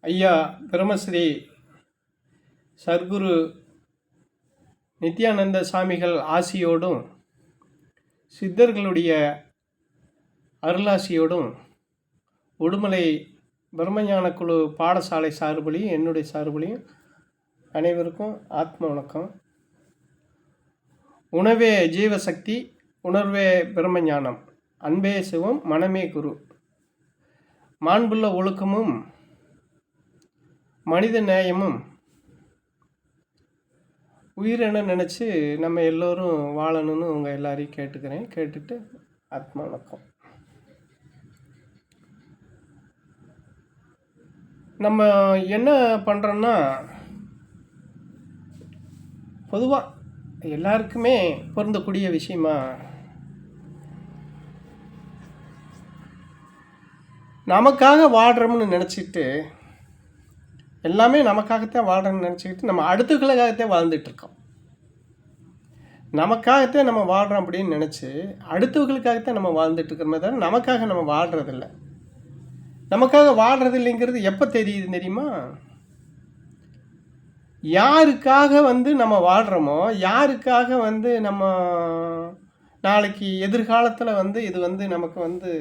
ஐயா பிரம்மஸ்ரீ சர்க்குரு நித்யானந்த சாமிகள் ஆசியோடும் சித்தர்களுடைய அருளாசியோடும் உடுமலை பிரம்மஞான குழு பாடசாலை சார்புலையும் என்னுடைய சார்புலையும் அனைவருக்கும் ஆத்ம வணக்கம். உணவே ஜீவசக்தி, உணர்வே பிரம்மஞானம், அன்பே சிவம், மனமே குரு. மாண்புள்ள ஒழுக்கமும் மனித நேயமும் உயிரென நினச்சி நம்ம எல்லோரும் வாழணும்னு உங்கள் எல்லாரையும் கேட்டுக்கிறேன். கேட்டுட்டு ஆத்மா வணக்கம். நம்ம என்ன பண்ணுறோன்னா, பொதுவாக எல்லாருக்குமே பொருந்தக்கூடிய விஷயமா நமக்காக வாழ்கிறோம்னு நினச்சிட்டு, எல்லாமே நமக்காகத்தான் வாழ்கிறோன்னு நினச்சிக்கிட்டு நம்ம அடுத்தவர்களுக்காகத்தான் வாழ்ந்துட்டுருக்கோம். நமக்காகத்தான் நம்ம வாழ்கிறோம் அப்படின்னு நினச்சி அடுத்தவர்களுக்காகத்தான் நம்ம வாழ்ந்துட்டுருக்கிறோமே தவிர நமக்காக நம்ம வாழ்கிறதில்ல. நமக்காக வாழ்கிறது இல்லைங்கிறது எப்போ தெரியுது தெரியுமா? யாருக்காக நம்ம வாழ்கிறோமோ, யாருக்காக நம்ம நாளைக்கு எதிர்காலத்தில் இது நமக்கு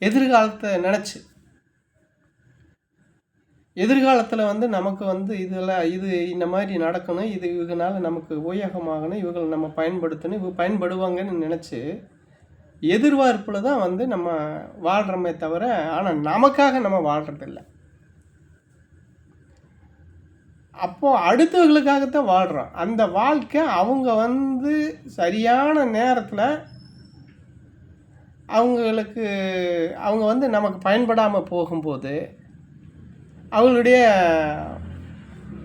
எதிர்காலத்தை நினச்சி எதிர்காலத்தில் நமக்கு இதெல்லாம் இது இந்த மாதிரி நடக்கணும், இது இவங்கனால நமக்கு உபயோகமாகணும், இவங்களை நம்ம பயன்படுத்தணும், இவங்க பயன்படுவாங்கன்னு நினச்சி எதிர்பார்ப்பில் தான் நம்ம வாழ்கிறோமே தவிர, ஆனால் நமக்காக நம்ம வாழ்கிறதில்ல. அப்போது அடுத்தவர்களுக்காகத்தான் வாழ்கிறோம். அந்த வாழ்க்கை அவங்க சரியான நேரத்தில் அவங்க நமக்கு பயன்படாமல் போகும்போது அவங்களுடைய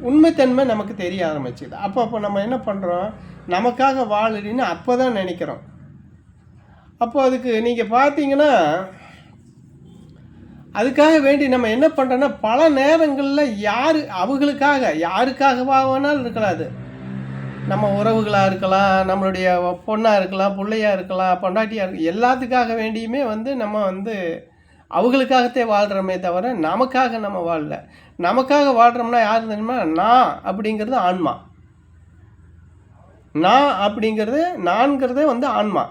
உண்மைத்தன்மை நமக்கு தெரிய ஆரம்பிச்சுது. அப்போ நம்ம என்ன பண்ணுறோம், நமக்காக வாழலின்னு அப்போ தான் நினைக்கிறோம். அப்போ அதுக்கு நீங்கள் பார்த்தீங்கன்னா, அதுக்காக வேண்டி நம்ம என்ன பண்ணுறோன்னா, பல நேரங்களில் யாருக்காகவா வேணாலும் இருக்கலாம். அது நம்ம உறவுகளாக இருக்கலாம், நம்மளுடைய பொண்ணாக இருக்கலாம், பிள்ளையாக இருக்கலாம், பொண்டாட்டியாக இருக்கலாம், எல்லாத்துக்காக வேண்டியுமே நம்ம அவங்களுக்காகத்தே வாழ்கிறோமே தவிர நமக்காக நம்ம வாழல. நமக்காக வாழ்கிறோம்னா யார் தெரியுமா? நான் அப்படிங்கிறது ஆன்மா. நான்கிறதே ஆன்மா.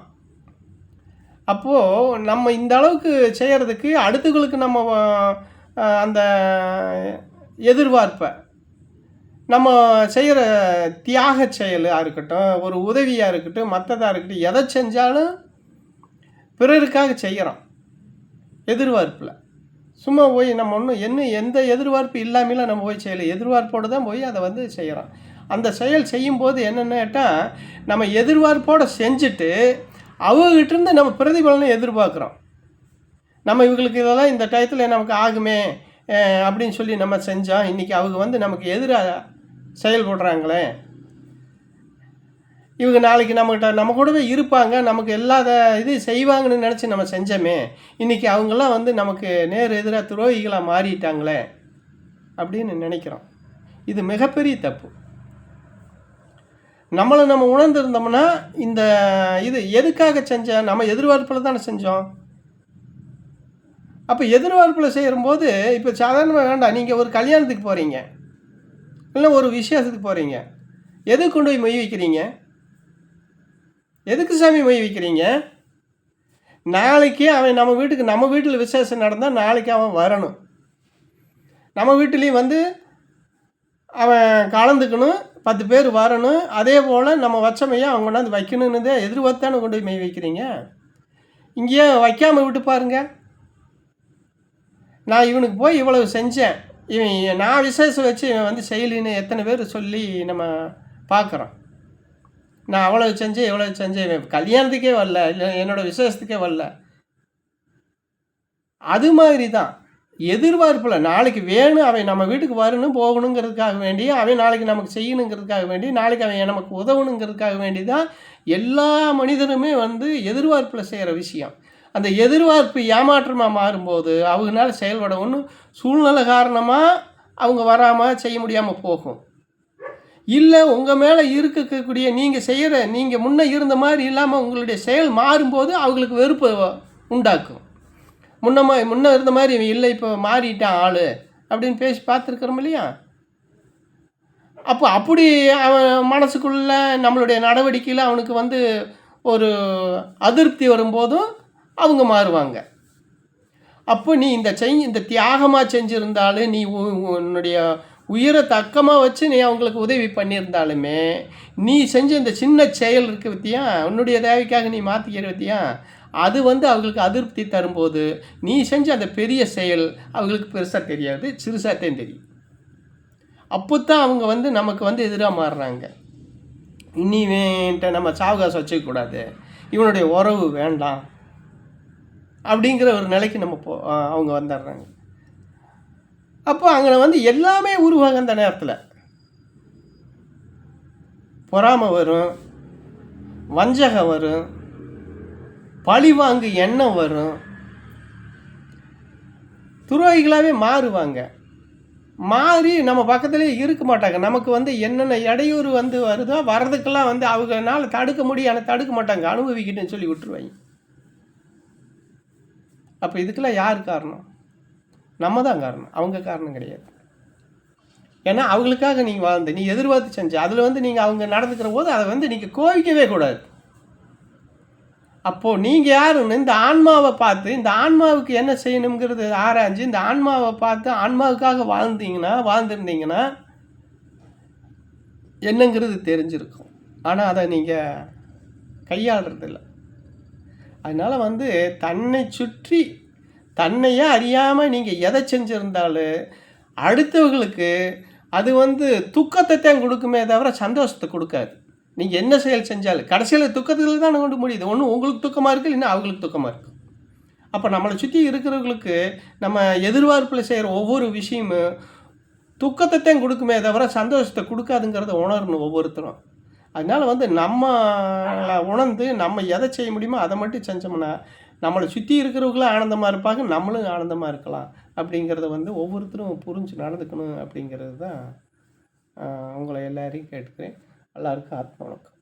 அப்போது நம்ம இந்த அளவுக்கு செய்கிறதுக்கு அடுத்தவங்களுக்கு நம்ம அந்த எதிர்பார்ப்பை நம்ம செய்கிற தியாக செயலாக இருக்கட்டும், ஒரு உதவியாக இருக்கட்டும், மற்றதாக இருக்கட்டும், எதை செஞ்சாலும் பிறருக்காக செய்கிறோம். எதிர்பார்ப்பில் சும்மா போய் நம்ம எந்த எதிர்பார்ப்பு இல்லாமலாம் நம்ம போய் செய்யலை. எதிர்பார்ப்போடு தான் போய் அதை செய்கிறோம். அந்த செயல் செய்யும்போது என்னென்னு கேட்டால், நம்ம எதிர்பார்ப்போடு செஞ்சுட்டு அவங்ககிட்டேருந்து நம்ம பிரதிபலனை எதிர்பார்க்குறோம். நம்ம இவங்களுக்கு இதெல்லாம் இந்த டயத்தில் நமக்கு ஆகுமே அப்படின்னு சொல்லி நம்ம செஞ்சோம். இன்றைக்கி அவங்க நமக்கு எதிராக செயல்படுறாங்களே, இவங்க நாளைக்கு நம்ம கூடவே இருப்பாங்க, நமக்கு எல்லாத இது செய்வாங்கன்னு நினச்சி நம்ம செஞ்சோமே, இன்றைக்கி அவங்களாம் நமக்கு நேர் எதிராக துரோகிகளாக மாறிட்டாங்களே அப்படின்னு நினைக்கிறோம். இது மிகப்பெரிய தப்பு. நம்மளை நம்ம உணர்ந்துருந்தோம்னா, இது எதுக்காக செஞ்சோம்? நம்ம எதிர்பார்ப்பில் தானே செஞ்சோம். அப்போ எதிர்பார்ப்பில் செய்யும்போது, இப்போ சாதாரணமாக வேண்டாம், நீங்கள் ஒரு கல்யாணத்துக்கு போகிறீங்க, இல்லை ஒரு விசேஷத்துக்கு போகிறீங்க, எதுக்கு கொண்டு போய் மொய் வைக்கிறீங்க? எதுக்கு சாமி மொய் வைக்கிறீங்க? நாளைக்கு அவன் நம்ம வீட்டில் விசேஷம் நடந்தால் நாளைக்கு அவன் வரணும், நம்ம வீட்டிலையும் அவன் கலந்துக்கணும், 10 பேர் வரணும். அதே போல் நம்ம வச்சமையாக அவங்க கொண்டாந்து வைக்கணுன்னு தான் எதிர்பார்த்தானு கொண்டு போய் மெய் வைக்கிறீங்க. இங்கேயே வைக்காமல் விட்டு பாருங்க. நான் இவனுக்கு போய் இவ்வளவு செஞ்சேன், நான் விசேஷம் வச்சு இவன் செய்யலின்னு எத்தனை பேர் சொல்லி நம்ம பார்க்குறோம். நான் அவ்வளோ செஞ்சேன் இவ்வளோ செஞ்சேன், கல்யாணத்துக்கே வரல, இல்லை என்னோடய விசேஷத்துக்கே வரல. அது மாதிரி தான் எதிர்பார்ப்பில் நாளைக்கு வேணும், அவன் நம்ம வீட்டுக்கு வரணும் போகணுங்கிறதுக்காக வேண்டி, அவன் நாளைக்கு நமக்கு செய்யணுங்கிறதுக்காக வேண்டி, நாளைக்கு அவன் நமக்கு உதவணுங்கிறதுக்காக வேண்டி தான் எல்லா மனிதனுமே எதிர்பார்ப்பில் செய்கிற விஷயம். அந்த எதிர்பார்ப்பு ஏமாற்றமாக மாறும்போது அவங்களால செயல்பட சூழ்நிலை காரணமாக அவங்க வராமல் செய்ய முடியாமல் போகும். இல்லை உங்கள் மேலே இருக்கக்கூடிய நீங்கள் முன்னே இருந்த மாதிரி இல்லாமல் உங்களுடைய செயல் மாறும்போது அவங்களுக்கு வெறுப்பு உண்டாக்கும். முன்ன இருந்த மாதிரி இவன் இல்லை, இப்போ மாறிட்டான் ஆள் அப்படின்னு பேசி பார்த்துருக்குறோம் இல்லையா? அப்போ அப்படி அவன் மனசுக்குள்ள நம்மளுடைய நடவடிக்கையில் அவனுக்கு வந்து ஒரு அதிருப்தி வரும்போதும் அவங்க மாறுவாங்க. அப்போ நீ இந்த தியாகமாக செஞ்சுருந்தாலும், நீ உன்னுடைய உயிரை தக்கமாக வச்சு நீ அவங்களுக்கு உதவி பண்ணியிருந்தாலுமே, நீ செஞ்ச இந்த சின்ன செயல் இருக்குது பத்தியா, உன்னுடைய தேவைக்காக நீ மாற்றிக்கிற பத்தியா, அது வந்து அவங்களுக்கு அதிருப்தி தரும்போது, நீ செஞ்ச அந்த பெரிய செயல் அவங்களுக்கு பெருசாக தெரியாது, சிறுசாகத்தான் தெரியும். அப்போ தான் அவங்க வந்து நமக்கு வந்து எதிராக மாறுறாங்க. இனிமேன்ட்ட நம்ம சாவகாசம் வச்சுக்கக்கூடாது, இவனுடைய உறவு வேண்டாம் அப்படிங்கிற ஒரு நிலைக்கு அவங்க வந்துடுறாங்க. அப்போ அங்கே வந்து எல்லாமே உருவாக அந்த நேரத்தில் பொறாமை வரும், வஞ்சகம் வரும், பழிவாங்கு எண்ணம் வரும், துரோகிகளாகவே மாறுவாங்க. மாறி நம்ம பக்கத்துலேயே இருக்க மாட்டாங்க. நமக்கு வந்து என்னென்ன இடையூறு வந்து வருதோ வர்றதுக்கெல்லாம் வந்து அவங்களால தடுக்க முடியும், ஆனால் தடுக்க மாட்டாங்க, அனுபவிக்கிட்டுன்னு சொல்லி விட்டுருவாங்க. அப்போ இதுக்கெல்லாம் யார் காரணம்? நம்ம தான் காரணம், அவங்க காரணம் கிடையாது. ஏன்னா அவங்களுக்காக நீங்கள் வாழ்ந்து நீ எதிர்பார்த்து செஞ்ச அதில் வந்து நீங்கள் அவங்க நடந்துக்கிற போது அதை வந்து நீங்கள் கோவிக்கவே கூடாது. அப்போது நீங்கள் யாருன்னு இந்த ஆன்மாவை பார்த்து, இந்த ஆன்மாவுக்கு என்ன செய்யணுங்கிறது ஆராய்ஞ்சு, இந்த ஆன்மாவை பார்த்து ஆன்மாவுக்காக வாழ்ந்துருந்தீங்கன்னா என்னங்கிறது தெரிஞ்சிருக்கும். ஆனால் அதை நீங்கள் கையாளுறதில்லை. அதனால் வந்து தன்னை சுற்றி தன்னையே அறியாமல் நீங்கள் எதை செஞ்சுருந்தாலும் அடுத்தவர்களுக்கு அது வந்து துக்கத்தை தான் கொடுக்குமே தவிர சந்தோஷத்தை கொடுக்காது. நீங்கள் என்ன செயல் செஞ்சாலும் கடைசியில் துக்கத்தில் தான் கொண்டு முடியுது. ஒன்று உங்களுக்கு துக்கமாக இருக்குது, இல்லைன்னா அவங்களுக்கு துக்கமாக இருக்குது. அப்போ நம்மளை சுற்றி இருக்கிறவங்களுக்கு நம்ம எதிர்பார்ப்பில் செய்கிற ஒவ்வொரு விஷயமும் துக்கத்தை தான் கொடுக்குமே தவிர சந்தோஷத்தை கொடுக்காதுங்கிறத உணரணும் ஒவ்வொருத்தரும். அதனால் வந்து நம்மளை உணர்ந்து நம்ம எதை செய்ய முடியுமோ அதை மட்டும் செஞ்சோம்னா நம்மளை சுற்றி இருக்கிறவங்களும் ஆனந்தமாக இருப்பாங்க, நம்மளும் ஆனந்தமாக இருக்கலாம். அப்படிங்கிறத வந்து ஒவ்வொருத்தரும் புரிஞ்சு நடந்துக்கணும் அப்படிங்கிறது தான் உங்களை எல்லாரையும் கேட்டுக்கிறேன். எல்லாருக்கும் ஆத்ம வணக்கம்.